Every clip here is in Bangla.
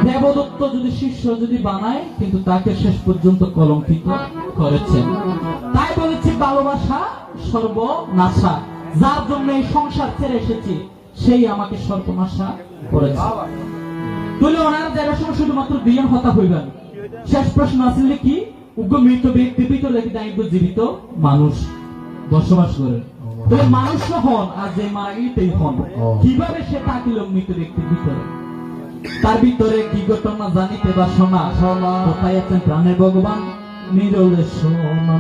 দেবদত্ত যদি শিষ্য যদি বানায়, কিন্তু তাকে শেষ পর্যন্ত কলঙ্কিত করেছেন। তাই বলেছি ভালোবাসা সর্বনাশা। যার জন্য এই সংসার ছেড়ে এসেছি, সেই আমাকে সর্বনাশা করেছে। তুলে ওনার জায়গার সময় শুধুমাত্র দুইজন হতা হইবেন। শেষ প্রশ্ন আসলে কি, উগ্র মৃত ব্যক্তির ভিতরে জীবিত মানুষ বসবাস করে। তবে মানুষ হন আর যে মারা গেলেই হন, কিভাবে সে থাকিল মৃত ব্যক্তির ভিতরে? তার ভিতরে কি ঘটনা জানিতে বা শোনা, কোথায় আছেন প্রাণের ভগবান নিরলে শোনা।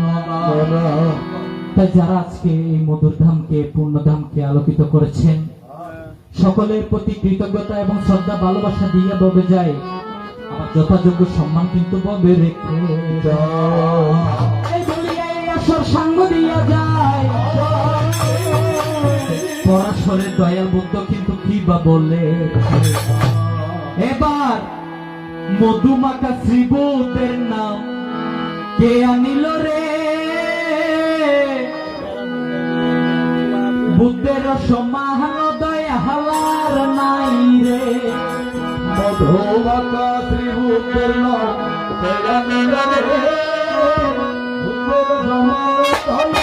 তাই যারা আজকে এই মধুর ধামকে, পূর্ণধামকে আলোকিত করেছেন, সকলের প্রতি কৃতজ্ঞতা এবং শ্রদ্ধা ভালোবাসা দিয়ে ববে যায়, আবার যথাযোগ্য সম্মান কিন্তু ববে রেখে সাঙ্গ দিয়া যায়। পরাশরের দয়াল বুদ্ধ কিন্তু কি বা বলে, এবার মধুমাখা শ্রীবুদ্ধের নাম কে আনিল রে? বুদ্ধের সমান দয়া হালার নাই রে। মধুমাখা শ্রীবুদ্ধের নাম কে আনিল রে? বুদ্ধের সমান